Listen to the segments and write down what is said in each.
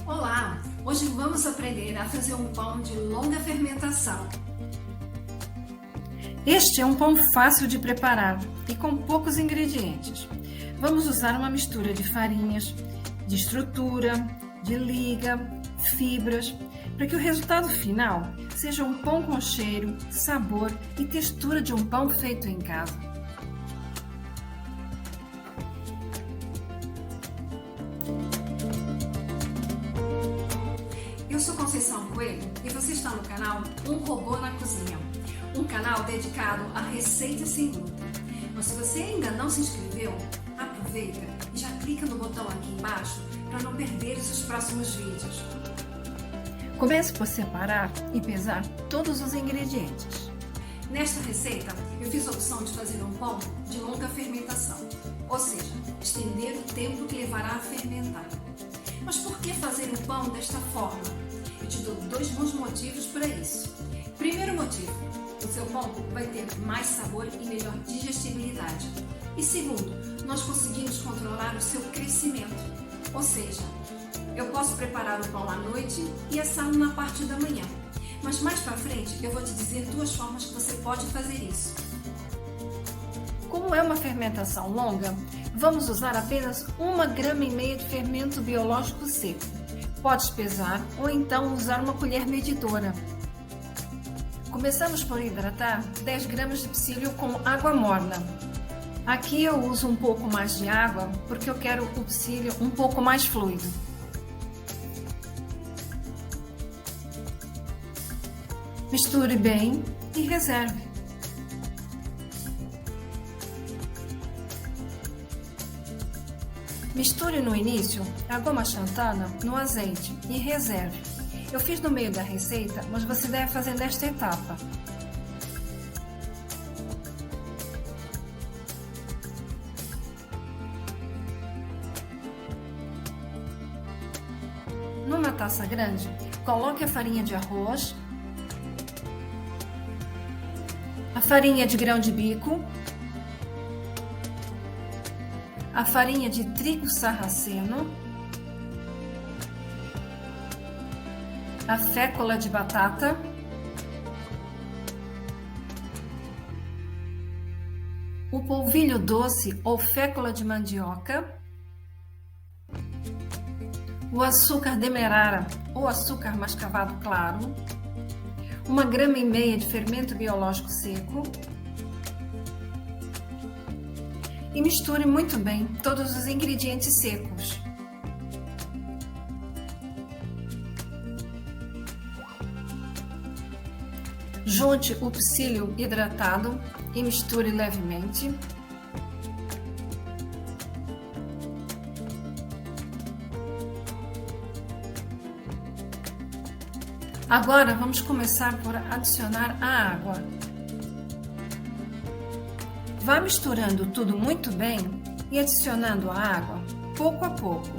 Olá! Hoje vamos aprender a fazer um pão de longa fermentação. Este é um pão fácil de preparar e com poucos ingredientes. Vamos usar uma mistura de farinhas, de estrutura, de liga, fibras, para que o resultado final seja um pão com cheiro, sabor e textura de um pão feito em casa. Eu sou Conceição Coelho e você está no canal Um Robô na Cozinha, um canal dedicado a receitas sem glúten. Mas se você ainda não se inscreveu, aproveita e já clica no botão aqui embaixo para não perder os próximos vídeos. Comece por separar e pesar todos os ingredientes. Nesta receita, eu fiz a opção de fazer um pão de longa fermentação, ou seja, estender o tempo que levará a fermentar. Mas por que fazer um pão desta forma? Eu te dou dois bons motivos para isso. Primeiro motivo, o seu pão vai ter mais sabor e melhor digestibilidade. E segundo, nós conseguimos controlar o seu crescimento, ou seja, eu posso preparar o pão à noite e assá-lo na parte da manhã. Mas mais para frente eu vou te dizer duas formas que você pode fazer isso. Como é uma fermentação longa, vamos usar apenas 1,5 gramas de fermento biológico seco. Podes pesar ou então usar uma colher medidora. Começamos por hidratar 10 gramas de psyllium com água morna. Aqui eu uso um pouco mais de água porque eu quero o psyllium um pouco mais fluido. Misture bem e reserve. Misture no início a goma xantana no azeite e reserve. Eu fiz no meio da receita, mas você deve fazer nesta etapa. Numa taça grande, coloque a farinha de arroz, a farinha de grão de bico, a farinha de trigo sarraceno, a fécula de batata, o polvilho doce ou fécula de mandioca, o açúcar demerara ou açúcar mascavado claro, 1,5 gramas de fermento biológico seco e misture muito bem todos os ingredientes secos. Junte o psyllium hidratado e misture levemente. Agora vamos começar por adicionar a água. Vá misturando tudo muito bem e adicionando a água pouco a pouco.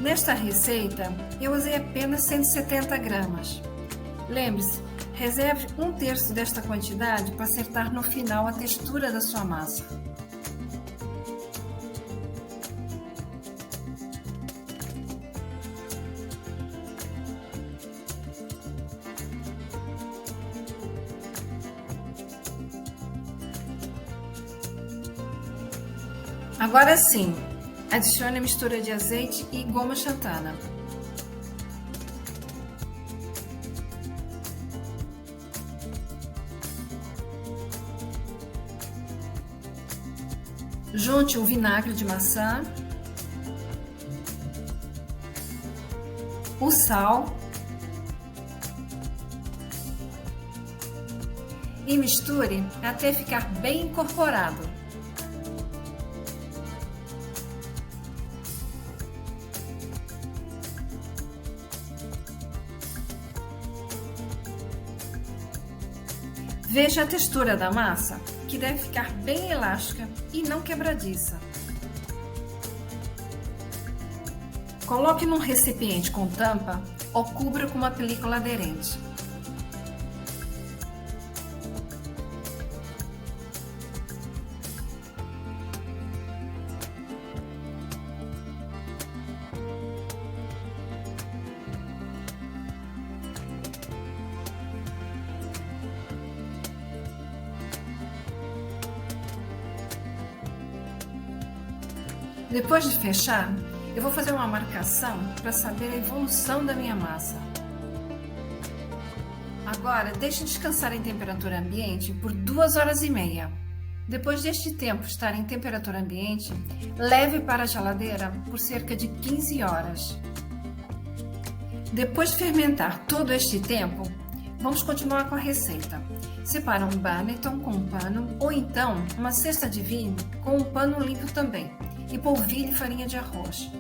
Nesta receita eu usei apenas 170 gramas. Lembre-se, reserve 1/3 desta quantidade para acertar no final a textura da sua massa. Agora sim, adicione a mistura de azeite e goma xantana. Junte o vinagre de maçã, o sal e misture até ficar bem incorporado. Veja a textura da massa, que deve ficar bem elástica e não quebradiça. Coloque num recipiente com tampa ou cubra com uma película aderente. Depois de fechar, eu vou fazer uma marcação para saber a evolução da minha massa. Agora, deixe descansar em temperatura ambiente por 2h30. Depois deste tempo estar em temperatura ambiente, leve para a geladeira por cerca de 15 horas. Depois de fermentar todo este tempo, vamos continuar com a receita. Separa um Banneton com um pano ou então uma cesta de vinho com um pano limpo também e polvilhe farinha de arroz.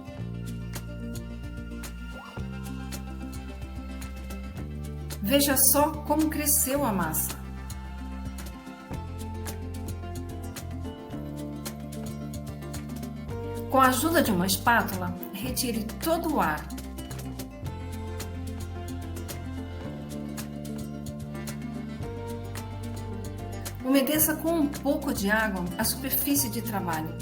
Veja só como cresceu a massa. Com a ajuda de uma espátula, retire todo o ar. Umedeça com um pouco de água a superfície de trabalho.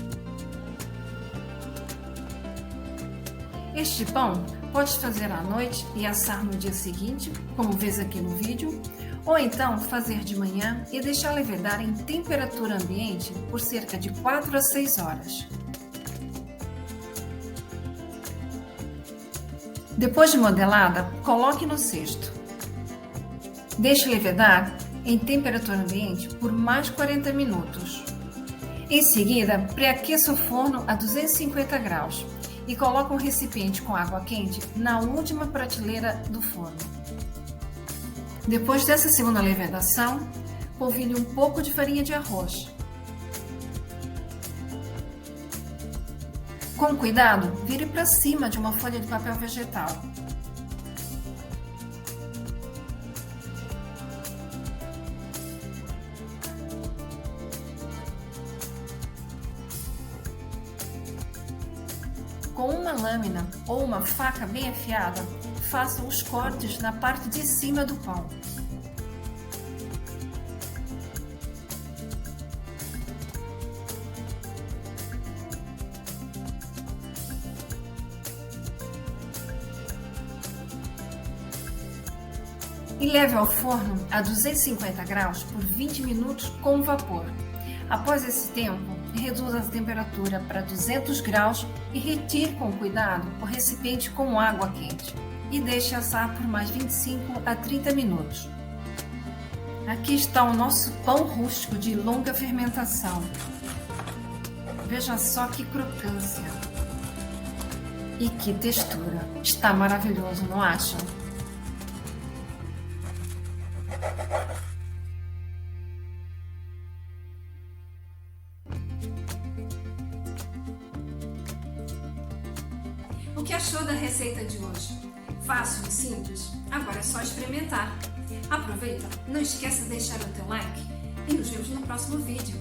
Este pão pode fazer à noite e assar no dia seguinte, como vês aqui no vídeo, ou então fazer de manhã e deixar levedar em temperatura ambiente por cerca de 4 a 6 horas. Depois de modelada, coloque no cesto. Deixe levedar em temperatura ambiente por mais 40 minutos. Em seguida, pré-aqueça o forno a 250 graus e coloque um recipiente com água quente na última prateleira do forno. Depois dessa segunda levedação, polvilhe um pouco de farinha de arroz. Com cuidado, vire para cima de uma folha de papel vegetal. Com uma lâmina ou uma faca bem afiada, faça os cortes na parte de cima do pão. E leve ao forno a 250 graus por 20 minutos com vapor. Após esse tempo, reduza a temperatura para 200 graus e retire com cuidado o recipiente com água quente e deixe assar por mais 25 a 30 minutos. Aqui está o nosso pão rústico de longa fermentação. Veja só que crocância e que textura. Está maravilhoso, não acham? O que achou da receita de hoje? Fácil e simples? Agora é só experimentar. Aproveita, não esqueça de deixar o teu like e nos vemos no próximo vídeo.